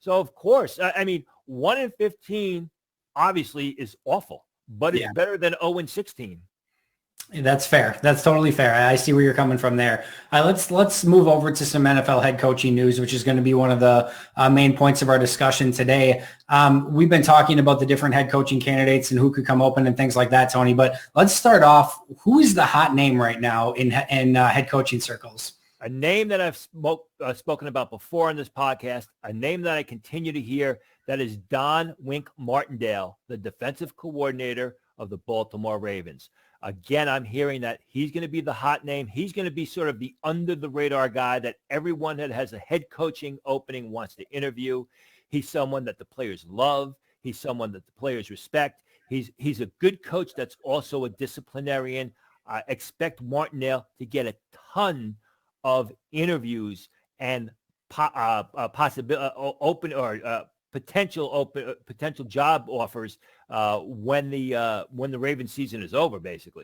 So, of course, I mean, 1-15 obviously is awful, but it's better than 0-16. That's fair. That's totally fair. I see where you're coming from there. Let's move over to some NFL head coaching news, which is going to be one of the main points of our discussion today. We've been talking about the different head coaching candidates and who could come open and things like that, Tony. But let's start off. Who is the hot name right now in head coaching circles? A name that I've spoken about before on this podcast, a name that I continue to hear, that is Don Wink Martindale, the defensive coordinator of the Baltimore Ravens. Again, I'm hearing that he's going to be the hot name. He's going to be sort of the under-the-radar guy that everyone that has a head coaching opening wants to interview. He's someone that the players love. He's someone that the players respect. He's a good coach that's also a disciplinarian. I expect Martindale to get a ton of interviews and potential job offers when the Ravens season is over, basically.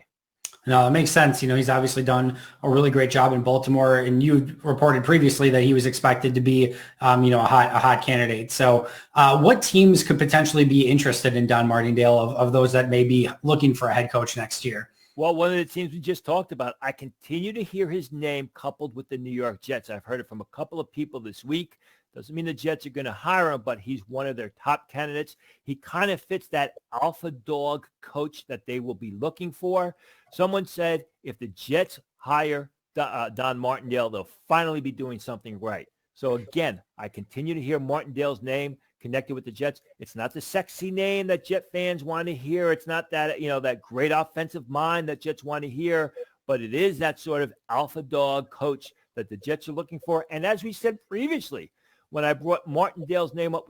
No, that makes sense. He's obviously done a really great job in Baltimore, and you reported previously that he was expected to be, a hot candidate. So what teams could potentially be interested in Don Martindale of those that may be looking for a head coach next year? Well, one of the teams we just talked about, I continue to hear his name coupled with the New York Jets. I've heard it from a couple of people this week. Doesn't mean the Jets are going to hire him, but he's one of their top candidates. He kind of fits that alpha dog coach that they will be looking for. Someone said if the Jets hire Don Martindale, they'll finally be doing something right. So again, I continue to hear Martindale's name connected with the Jets. It's not the sexy name that Jet fans want to hear. It's not that, that great offensive mind that Jets want to hear, but it is that sort of alpha dog coach that the Jets are looking for. And as we said previously, when I brought Martindale's name up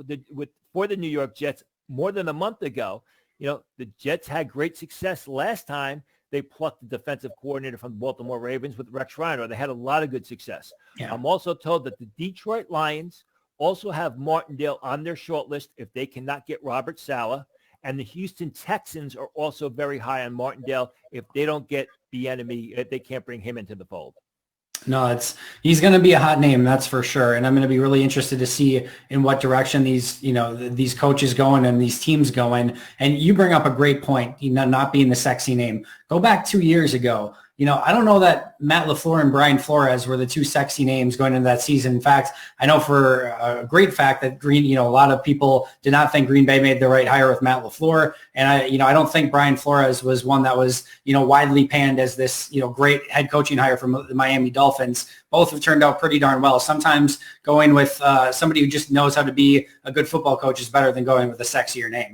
for the New York Jets more than a month ago, the Jets had great success last time they plucked the defensive coordinator from the Baltimore Ravens with Rex Ryan, or they had a lot of good success. Yeah. I'm also told that the Detroit Lions also have Martindale on their short list if they cannot get Robert Saleh, and the Houston Texans are also very high on Martindale if they don't get if they can't bring him into the fold. No, he's going to be a hot name, that's for sure. And I'm going to be really interested to see in what direction these coaches going and these teams going. And you bring up a great point, not being the sexy name. Go back 2 years ago. I don't know that Matt LaFleur and Brian Flores were the two sexy names going into that season. In fact, I know for a great fact that a lot of people did not think Green Bay made the right hire with Matt LaFleur. And I don't think Brian Flores was one that was, widely panned as this, great head coaching hire from the Miami Dolphins. Both have turned out pretty darn well. Sometimes going with somebody who just knows how to be a good football coach is better than going with a sexier name.